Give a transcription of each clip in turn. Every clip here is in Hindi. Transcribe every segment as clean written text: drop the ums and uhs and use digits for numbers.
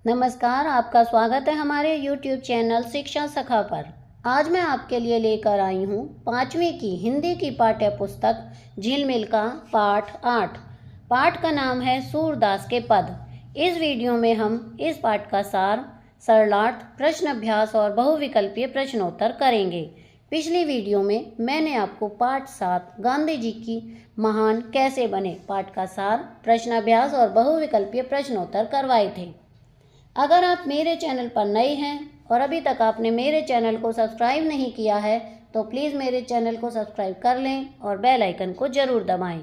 नमस्कार, आपका स्वागत है हमारे YouTube चैनल शिक्षा सखा पर। आज मैं आपके लिए लेकर आई हूँ 5वीं की हिंदी की पाठ्य पुस्तक झिलमिल का पाठ 8। पाठ का नाम है सूरदास के पद। इस वीडियो में हम इस पाठ का सार, सरलार्थ, प्रश्न अभ्यास और बहुविकल्पीय प्रश्नोत्तर करेंगे। पिछली वीडियो में मैंने आपको पाठ 7 गांधी जी की महान कैसे बने पाठ का सार, प्रश्न अभ्यास और बहुविकल्पीय प्रश्नोत्तर करवाए थे। अगर आप मेरे चैनल पर नए हैं और अभी तक आपने मेरे चैनल को सब्सक्राइब नहीं किया है तो प्लीज़ मेरे चैनल को सब्सक्राइब कर लें और बेल आइकन को ज़रूर दबाएं।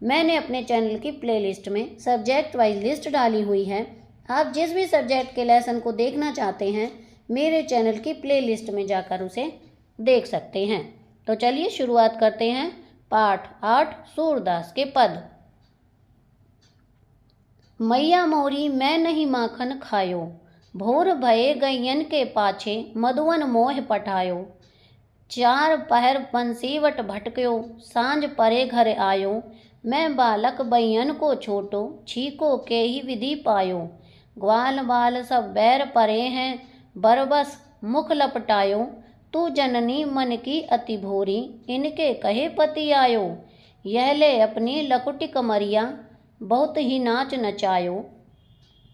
मैंने अपने चैनल की प्लेलिस्ट में सब्जेक्ट वाइज लिस्ट डाली हुई है। आप जिस भी सब्जेक्ट के लेसन को देखना चाहते हैं मेरे चैनल की प्लेलिस्ट में जाकर उसे देख सकते हैं। तो चलिए शुरुआत करते हैं। पाठ 8 सूरदास के पद। मैया मोरी मैं नहीं माखन खायो, भोर भये गैयन के पाछे मधुवन मोह पठायो। चार पहर बंसीवट भटक्यो, सांझ परे घर आयो। मैं बालक बैयन को छोटो, छीको के ही विधि पायो। ग्वाल बाल सब बैर परे हैं, बरबस मुख लपटायो। तू जननी मन की अति भोरी, इनके कहे पति आयो। यह ले अपनी लकुटी कमरिया, बहुत ही नाच नचायो।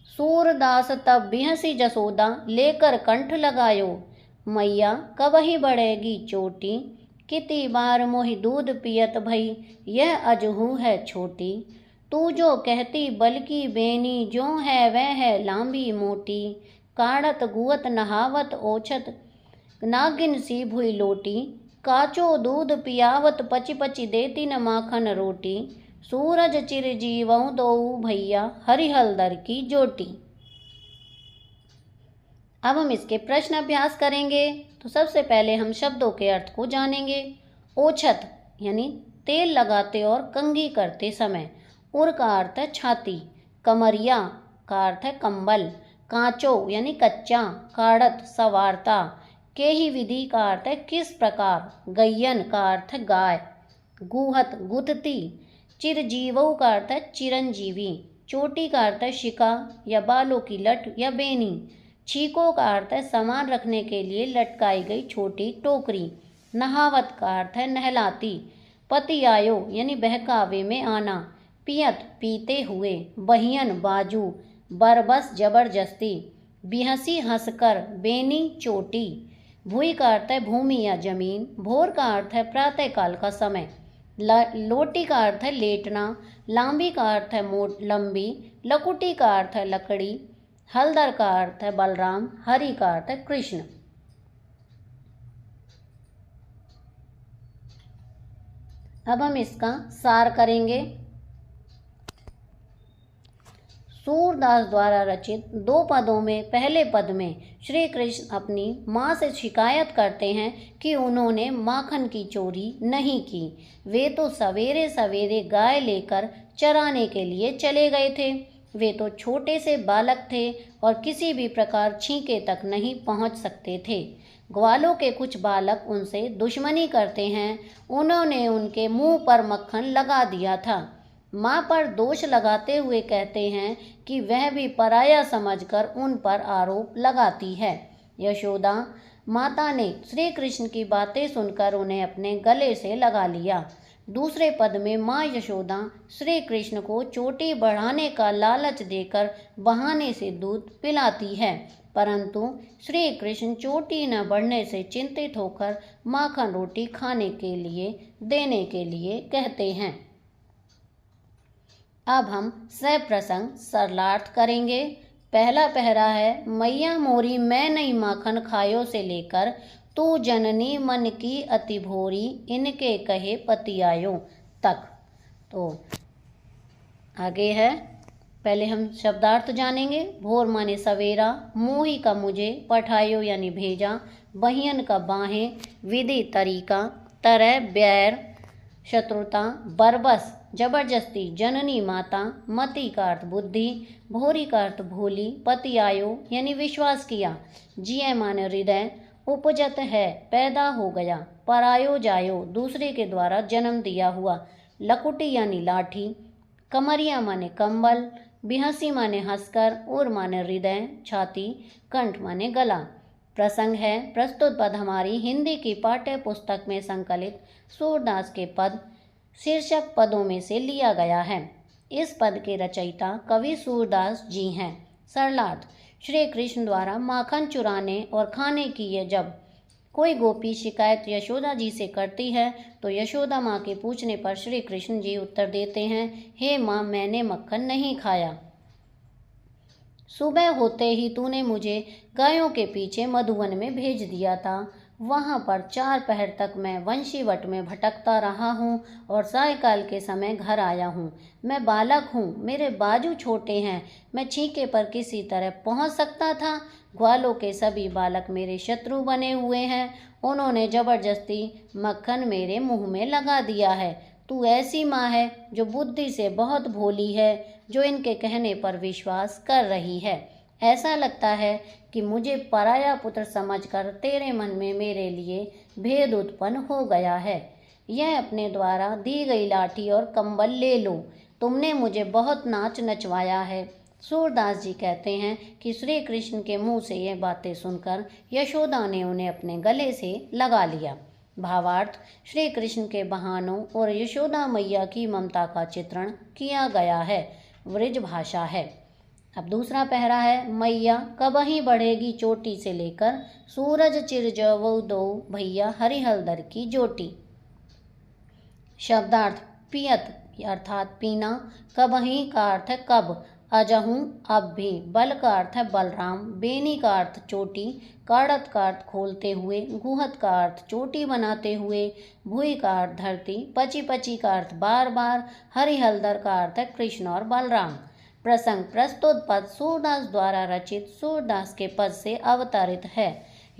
सूरदास तब बिहसी जसोदा, लेकर कंठ लगायो। मैया कब ही बढ़ेगी चोटी, कितनी बार मोहि दूध पियत भई, यह अजहू है छोटी। तू जो कहती बलकी बेनी, जो है वह है लांबी मोटी। काढ़त गुअत नहावत ओछत, नागिन सी भुई लोटी। काचो दूध पियावत पची पची, देती न माखन रोटी। सूरज चिर जीवऊ दोऊ भैया, हरिहलदर की जोटी। अब हम इसके प्रश्न अभ्यास करेंगे। तो सबसे पहले हम शब्दों के अर्थ को जानेंगे। ओछत यानी तेल लगाते और कंघी करते समय। उर का अर्थ है छाती। कमरिया का अर्थ है कंबल। कांचो यानी कच्चा। काढ़त सवारता। के ही विधि का अर्थ है किस प्रकार। गैयन का अर्थ है गाय। गुहत गुथती। चिरजीवऊ का अर्थ है चिरंजीवी। चोटी का अर्थ है शिका या बालों की लट या बेनी। छीको का अर्थ है सामान रखने के लिए लटकाई गई छोटी टोकरी। नहावत का अर्थ है नहलाती। पति आयो यानी बहकावे में आना। पियत पीते हुए। बहियन बाजू। बरबस जबरदस्ती। बिहसी हंसकर। बेनी चोटी। भूई का अर्थ है भूमि या जमीन। भोर का अर्थ है प्रातःकाल का समय। लोटी का अर्थ है लेटना। लांबी का अर्थ है लंबी। लकुटी का अर्थ है लकड़ी। हलदर का अर्थ है बलराम। हरि का अर्थ है कृष्ण। अब हम इसका सार करेंगे। सूरदास द्वारा रचित 2 पदों में पहले पद में श्री कृष्ण अपनी माँ से शिकायत करते हैं कि उन्होंने माखन की चोरी नहीं की। वे तो सवेरे सवेरे गाय लेकर चराने के लिए चले गए थे। वे तो छोटे से बालक थे और किसी भी प्रकार छींके तक नहीं पहुँच सकते थे। ग्वालों के कुछ बालक उनसे दुश्मनी करते हैं। उन्होंने उनके मुंह पर मक्खन लगा दिया था। माँ पर दोष लगाते हुए कहते हैं कि वह भी पराया समझकर उन पर आरोप लगाती है। यशोदा माता ने श्री कृष्ण की बातें सुनकर उन्हें अपने गले से लगा लिया। दूसरे पद में माँ यशोदा श्री कृष्ण को चोटी बढ़ाने का लालच देकर बहाने से दूध पिलाती है, परंतु श्री कृष्ण चोटी न बढ़ने से चिंतित होकर माखन रोटी खाने के लिए देने के लिए कहते हैं। अब हम सप्रसंग सरलार्थ करेंगे। पहला पहरा है मैया मोरी मैं नहीं माखन खायो से लेकर तू जननी मन की अति भोरी, इनके कहे पति आयो तक। तो आगे है, पहले हम शब्दार्थ जानेंगे। भोर माने सवेरा। मोही का मुझे। पठायो यानी भेजा। बहियन का बाहें। विधि तरीका। तरह बैर शत्रुता। बरबस जबरदस्ती। जननी माता। मति का अर्थ बुद्धि। भोरी का अर्थ भोली। पति आयो यानी विश्वास किया। जिय माने हृदय। उपजत है पैदा हो गया। परायो जायो दूसरे के द्वारा जन्म दिया हुआ। लकुटी यानी लाठी। कमरिया माने कंबल। बिहसी माने हंसकर, उर माने हृदय, छाती, कंठ माने गला। प्रसंग है, प्रस्तुत पद हमारी हिंदी की पाठ्य पुस्तक में संकलित सूरदास के पद शीर्षक पदों में से लिया गया है। इस पद के रचयिता कवि सूरदास जी हैं। सरलार्थ, श्री कृष्ण द्वारा माखन चुराने और खाने की ये जब कोई गोपी शिकायत यशोदा जी से करती है तो यशोदा माँ के पूछने पर श्री कृष्ण जी उत्तर देते हैं, हे माँ, मैंने मक्खन नहीं खाया। सुबह होते ही तूने मुझे गायों के पीछे मधुवन में भेज दिया था। वहाँ पर 4 पहर तक मैं वंशीवट में भटकता रहा हूँ और सायकाल के समय घर आया हूँ। मैं बालक हूँ, मेरे बाजू छोटे हैं, मैं छींके पर किसी तरह पहुँच सकता था। ग्वालों के सभी बालक मेरे शत्रु बने हुए हैं, उन्होंने जबरदस्ती मक्खन मेरे मुंह में लगा दिया है। तू ऐसी माँ है जो बुद्धि से बहुत भोली है, जो इनके कहने पर विश्वास कर रही है। ऐसा लगता है कि मुझे पराया पुत्र समझकर तेरे मन में मेरे लिए भेद उत्पन्न हो गया है। यह अपने द्वारा दी गई लाठी और कंबल ले लो, तुमने मुझे बहुत नाच नचवाया है। सूरदास जी कहते हैं कि श्री कृष्ण के मुंह से यह बातें सुनकर यशोदा ने उन्हें अपने गले से लगा लिया। भावार्थ, श्री कृष्ण के बहानों और यशोदा मैया की ममता का चित्रण किया गया है। वृज भाषा है। अब दूसरा पहरा है, मैया कबही बढ़ेगी चोटी से लेकर सूरज चिर जवो दो भैया हरिहलदर की जोटी। शब्दार्थ, पियत अर्थात पीना, कबही का अर्थ है कब, अजहूँ अब भी, बल का अर्थ है बलराम, बेनी का अर्थ चोटी, काड़त का अर्थ खोलते हुए, गुहत का अर्थ चोटी बनाते हुए, भूई का अर्थ धरती, पची पची का अर्थ बार बार, हरिहलदर का अर्थ है कृष्ण और बलराम। प्रसंग, प्रस्तुत पद सूरदास द्वारा रचित सूरदास के पद से अवतरित है।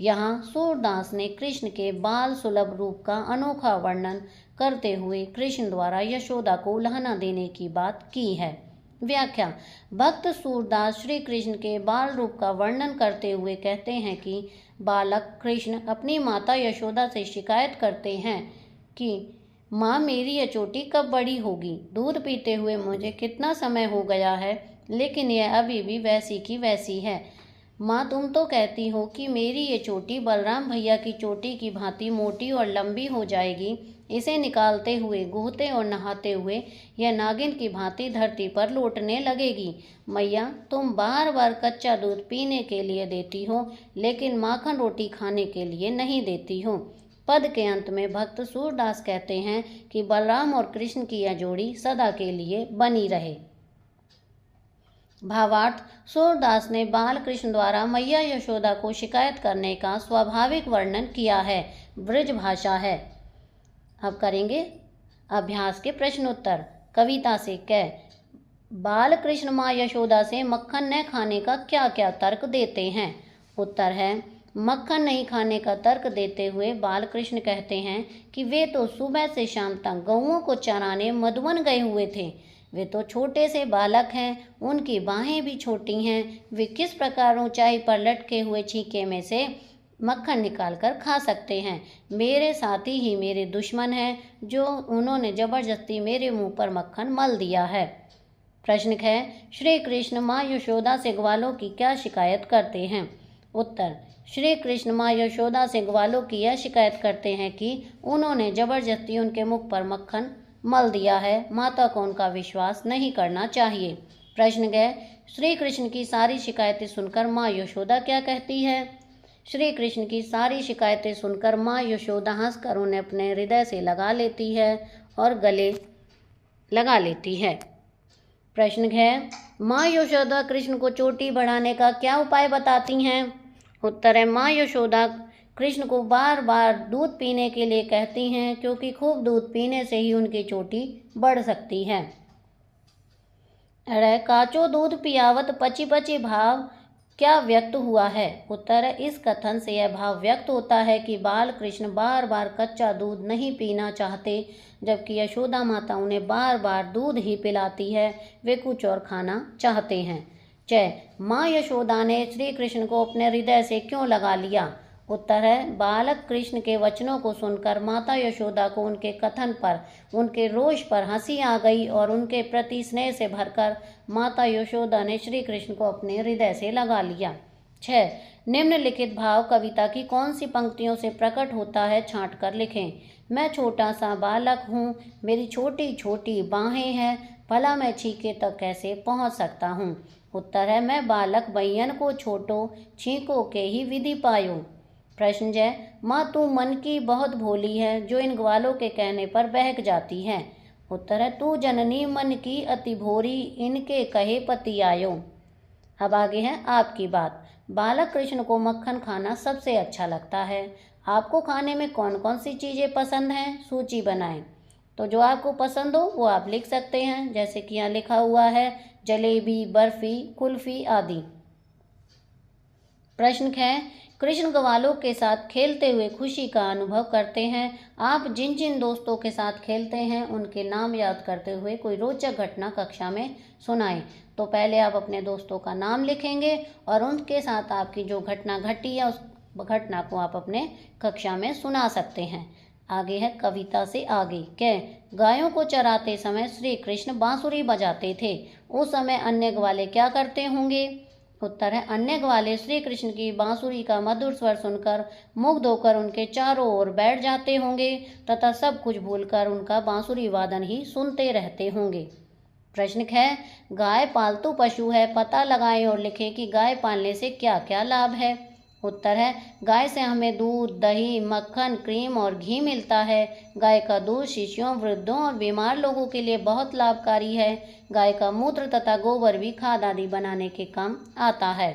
यहाँ सूरदास ने कृष्ण के बाल सुलभ रूप का अनोखा वर्णन करते हुए कृष्ण द्वारा यशोदा को उल्हाना देने की बात की है। व्याख्या, भक्त सूरदास श्री कृष्ण के बाल रूप का वर्णन करते हुए कहते हैं कि बालक कृष्ण अपनी माता यशोदा से शिकायत करते हैं कि माँ, मेरी यह चोटी कब बड़ी होगी? दूध पीते हुए मुझे कितना समय हो गया है, लेकिन यह अभी भी वैसी की वैसी है। माँ, तुम तो कहती हो कि मेरी ये चोटी बलराम भैया की चोटी की भांति मोटी और लंबी हो जाएगी। इसे निकालते हुए, गुहते और नहाते हुए यह नागिन की भांति धरती पर लौटने लगेगी। मैया, तुम बार बार कच्चा दूध पीने के लिए देती हो, लेकिन माखन रोटी खाने के लिए नहीं देती हो। पद के अंत में भक्त सूरदास कहते हैं कि बलराम और कृष्ण की यह जोड़ी सदा के लिए बनी रहे। भावार्थ, सूरदास ने बाल कृष्ण द्वारा मैया यशोदा को शिकायत करने का स्वाभाविक वर्णन किया है। ब्रज भाषा है। अब करेंगे अभ्यास के प्रश्नोत्तर। कविता से कह, बाल कृष्ण माँ यशोदा से मक्खन न खाने का क्या क्या तर्क देते हैं? उत्तर है, मक्खन नहीं खाने का तर्क देते हुए बाल कृष्ण कहते हैं कि वे तो सुबह से शाम तक गौओं को चराने मधुवन गए हुए थे। वे तो छोटे से बालक हैं, उनकी बाहें भी छोटी हैं। वे किस प्रकार ऊंचाई पर लटके हुए छींके में से मक्खन निकाल कर खा सकते हैं? मेरे साथी ही मेरे दुश्मन हैं, जो उन्होंने जबरदस्ती मेरे मुंह पर मक्खन मल दिया है। प्रश्न है, श्री कृष्ण माँ यशोदा से ग्वालों की क्या शिकायत करते हैं? उत्तर, श्री कृष्ण माँ यशोदा से ग्वालों की यह शिकायत करते हैं कि उन्होंने जबरदस्ती उनके मुख पर मक्खन मल दिया है। माता को उनका विश्वास नहीं करना चाहिए। प्रश्न है, श्री कृष्ण की सारी शिकायतें सुनकर माँ यशोदा क्या कहती है? श्री कृष्ण की सारी शिकायतें सुनकर माँ यशोदा हंसकर उन्हें अपने हृदय से लगा लेती है और गले लगा लेती है। प्रश्न है, माँ यशोदा कृष्ण को चोटी बढ़ाने का क्या उपाय बताती हैं? उत्तर है, माँ यशोदा कृष्ण को बार बार दूध पीने के लिए कहती हैं, क्योंकि खूब दूध पीने से ही उनकी चोटी बढ़ सकती है। अरे, काचो दूध पियावत पची पची भाव क्या व्यक्त हुआ है? उत्तर है, इस कथन से यह भाव व्यक्त होता है कि बाल कृष्ण बार बार कच्चा दूध नहीं पीना चाहते, जबकि यशोदा माता उन्हें बार बार दूध ही पिलाती है। वे कुछ और खाना चाहते हैं। जय, माँ यशोदा ने श्री कृष्ण को अपने हृदय से क्यों लगा लिया? उत्तर है बालक कृष्ण के वचनों को सुनकर माता यशोदा को उनके कथन पर, उनके रोष पर हंसी आ गई और उनके प्रति स्नेह से भरकर माता यशोदा ने श्री कृष्ण को अपने हृदय से लगा लिया। 6. निम्नलिखित भाव कविता की कौन सी पंक्तियों से प्रकट होता है, छांट कर लिखें। मैं छोटा सा बालक हूँ, मेरी छोटी छोटी बाहें हैं, भला मैं छीके तक कैसे पहुँच सकता हूँ। उत्तर है मैं बालक बैयन को छोटो, छीको के ही विधि पायो। प्रश्न जय, माँ तू मन की बहुत भोली है, जो इन ग्वालों के कहने पर बहक जाती है। उत्तर है तू जननी मन की अति भोरी, इनके कहे पति आयो। अब आगे है आपकी बात। बालक कृष्ण को मक्खन खाना सबसे अच्छा लगता है। आपको खाने में कौन कौन सी चीज़ें पसंद हैं, सूची बनाएं। तो जो आपको पसंद हो वो आप लिख सकते हैं, जैसे कि यहाँ लिखा हुआ है जलेबी, बर्फी, कुल्फी आदि। प्रश्न है कृष्ण ग्वालों के साथ खेलते हुए खुशी का अनुभव करते हैं। आप जिन जिन दोस्तों के साथ खेलते हैं उनके नाम याद करते हुए कोई रोचक घटना कक्षा में सुनाएं। तो पहले आप अपने दोस्तों का नाम लिखेंगे और उनके साथ आपकी जो घटना घटी है उस घटना को आप अपने कक्षा में सुना सकते हैं। आगे है कविता से आगे। गायों को चराते समय श्री कृष्ण बांसुरी बजाते थे, उस समय अन्य ग्वाले क्या करते होंगे। उत्तर है अन्य ग्वाले श्री कृष्ण की बांसुरी का मधुर स्वर सुनकर मुग्ध होकर उनके चारों ओर बैठ जाते होंगे तथा सब कुछ भूलकर उनका बांसुरी वादन ही सुनते रहते होंगे। प्रश्न है गाय पालतू पशु है, पता लगाएं और लिखें कि गाय पालने से क्या क्या लाभ है। उत्तर है गाय से हमें दूध, दही, मक्खन, क्रीम और घी मिलता है। गाय का दूध शिशुओं, वृद्धों और बीमार लोगों के लिए बहुत लाभकारी है। गाय का मूत्र तथा गोबर भी खाद आदि बनाने के काम आता है।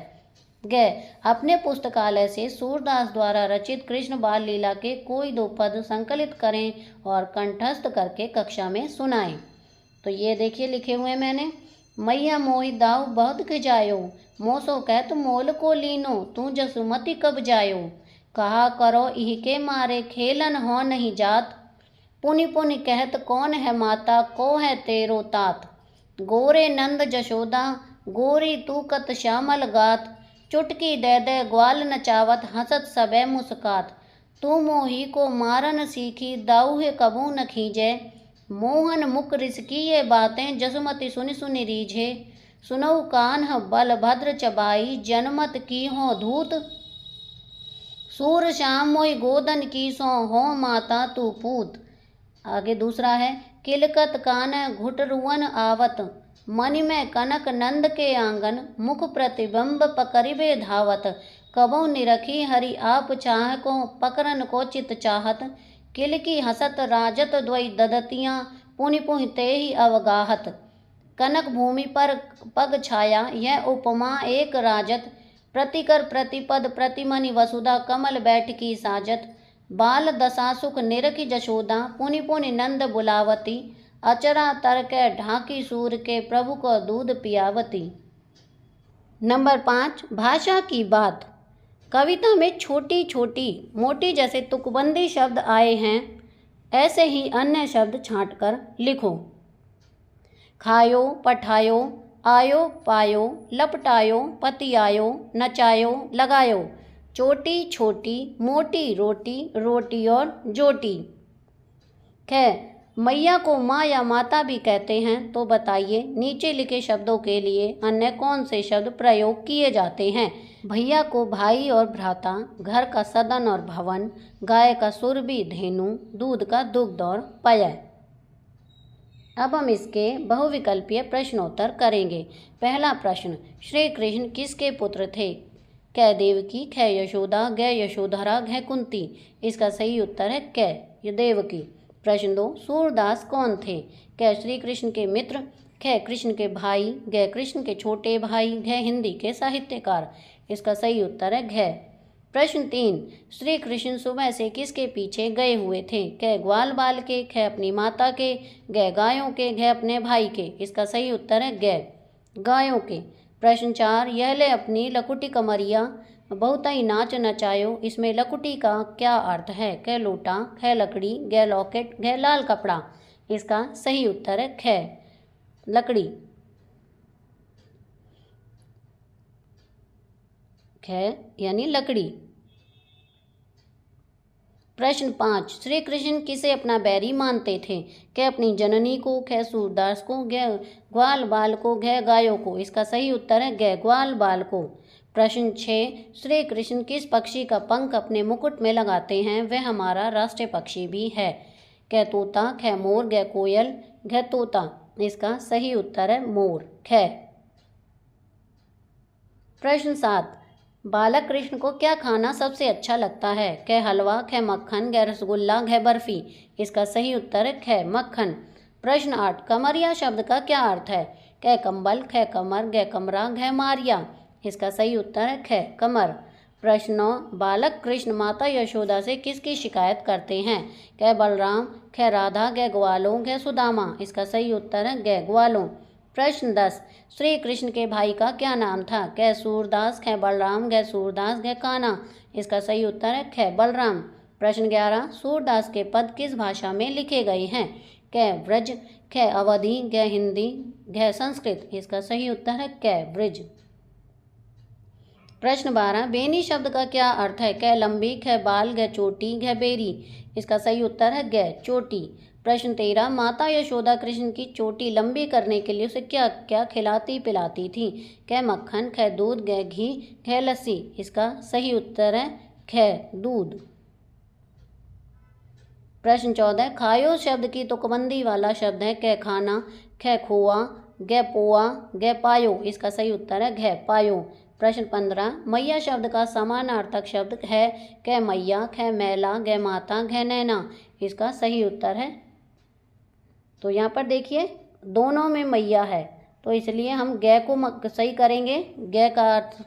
अपने पुस्तकालय से सूरदास द्वारा रचित कृष्ण बाल लीला के कोई 2 पद संकलित करें और कंठस्थ करके कक्षा में सुनाएं। तो ये देखिए लिखे हुए मैंने। मैया मोहि दाऊ बहुत खिजायो, मोसो कहत मोल को लीनो, तू जसुमति कब जायो। कहा करो इह के मारे खेलन हो नहीं जात, पुनि पुनि कहत कौन है माता, को है तेरो तात। गोरे नंद जशोदा गोरी तू कत श्यामल गात, चुटकी दे दे ग्वाल नचावत हंसत सबे मुस्कात। तू मोही को मारन सीखी दाऊ है कबू न खींचे, मोहन मुख रिसकी ये बातें जसुमति सुनि सुनि रीझे। सुनऊ कान बलभद्र चबाई, जनमत की हो धूत, सूर श्याम मोई गोदन की सो हो माता तू पूत। आगे दूसरा है किलकत कान घुटरुवन आवत, मनि में कनक नंद के आंगन, मुख प्रतिबिंब पकरिबे धावत। कबो निरखी हरि आप चाह को, पकरन को चित चाहत। किल की हसत राजत द्वै ददतियाँ, पुनि पुहि ते ही अवगाहत। कनक भूमि पर पग छाया यह उपमा एक राजत, प्रतिकर प्रतिपद प्रतिमनि वसुधा, कमल बैठकी साजत। बाल दशा सुख निरखी जशोदा, पुनि पुनि नंद बुलावती। अचरा तर के ढाकी सूर के, प्रभु को दूध पियावती। नंबर 5 भाषा की बात। कविता में छोटी छोटी मोटी जैसे तुकबंदी शब्द आए हैं, ऐसे ही अन्य शब्द छांट कर लिखो। खायो, पठायो, आयो, पायो, लपटायो, पतियायो, नचायो, लगायो। छोटी छोटी, मोटी रोटी, रोटी और जोटी। मैया को माँ या माता भी कहते हैं, तो बताइए नीचे लिखे शब्दों के लिए अन्य कौन से शब्द प्रयोग किए जाते हैं। भैया को भाई और भ्राता, घर का सदन और भवन, गाय का सुरभि धेनु, दूध का दुग्ध और पय। अब हम इसके बहुविकल्पीय प्रश्नोत्तर करेंगे। पहला प्रश्न, श्री कृष्ण किसके पुत्र थे। कै देवकी, ख यशोदा, ग यशोधरा, घ कुंती। इसका सही उत्तर है क देवकी। प्रश्न 2, सूरदास कौन थे। क श्री कृष्ण के मित्र, ख कृष्ण के भाई, ग कृष्ण के छोटे भाई, घ हिंदी के साहित्यकार। इसका सही उत्तर है घ। प्रश्न 3, श्री कृष्ण सुबह से किसके पीछे गए हुए थे। क ग्वाल बाल के, ख अपनी माता के, ग गायों के, घ अपने भाई के। इसका सही उत्तर है ग गायों के। प्रश्न 4, यह ले अपनी लकुटी कमरिया, बहुत ही नाच नचायो। इसमें लकुटी का क्या अर्थ है। क लोटा, ख लकड़ी, ग लॉकेट, घ लाल कपड़ा। इसका सही उत्तर है ख लकड़ी। ख यानी लकड़ी। प्रश्न 5, श्री कृष्ण किसे अपना बैरी मानते थे? क अपनी जननी को, ख सूरदास को, ग ग्वाल बाल को, घ गायों को। इसका सही उत्तर है ग ग्वाल बाल को। प्रश्न 6, श्री कृष्ण किस पक्षी का पंख अपने मुकुट में लगाते हैं? वह हमारा राष्ट्रीय पक्षी भी है। क तोता, ख मोर, ग कोयल, घ तोता। इसका सही उत्तर है मोर, ख। प्रश्न 7, बालक कृष्ण को क्या खाना सबसे अच्छा लगता है? क हलवा, ख मक्खन, ग रसगुल्ला, घ बर्फी। इसका सही उत्तर है ख मक्खन। प्रश्न 8, कमरिया शब्द का क्या अर्थ है? क कंबल, ख कमर, ग कमरा, घ मारिया। इसका सही उत्तर है ख कमर। प्रश्न 9, बालक कृष्ण माता यशोदा से किसकी शिकायत करते हैं? क बलराम, ख राधा, ग ग्वालों, घ सुदामा। इसका सही उत्तर है ग ग्वालों। प्रश्न 10, श्री कृष्ण के भाई का क्या नाम था? क सूरदास, ख बलराम, घ सूरदास, घ कान्हा। इसका सही उत्तर है ख बलराम। प्रश्न 11, सूरदास के पद किस भाषा में लिखे गए हैं? क ब्रज, ख अवधी, घ हिंदी, घ संस्कृत। इसका सही उत्तर है क ब्रज। प्रश्न 12, बेनी शब्द का क्या अर्थ है? क लंबी, ख बाल, घ चोटी, घ बेरी। इसका सही उत्तर है ग चोटी। प्रश्न 13, माता यशोदा कृष्ण की चोटी लंबी करने के लिए उसे क्या क्या खिलाती पिलाती थी? क मक्खन, ख दूध, घ घी, घ लस्सी। इसका सही उत्तर है ख दूध। प्रश्न 14, खायो शब्द की तुकबंदी वाला शब्द है क खाना, ख खोआ, ग पोआ, ग पायो। इसका सही उत्तर है घ पायो। प्रश्न 15, मैया शब्द का समानार्थक शब्द है क मैया, ख मैला, ग माता, घ नैना। इसका सही उत्तर है, तो यहाँ पर देखिए दोनों में मैया है, तो इसलिए हम ग को सही करेंगे। ग का अर्थ,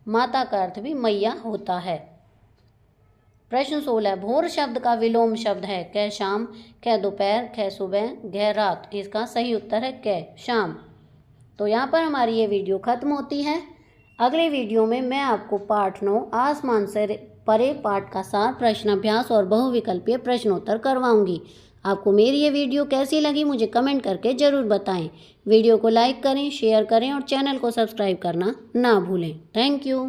माता का अर्थ भी मैया होता है। प्रश्न 16, भोर शब्द का विलोम शब्द है क शाम, ख दोपहर, ख सुबह, घ रात। इसका सही उत्तर है क शाम। तो यहाँ पर हमारी ये वीडियो खत्म होती है। अगले वीडियो में मैं आपको पाठ 9 आसमान से परे पाठ का सार, प्रश्न अभ्यास और बहुविकल्पीय प्रश्नोत्तर करवाऊंगी। आपको मेरी ये वीडियो कैसी लगी मुझे कमेंट करके ज़रूर बताएं। वीडियो को लाइक करें, शेयर करें और चैनल को सब्सक्राइब करना ना भूलें। Thank you.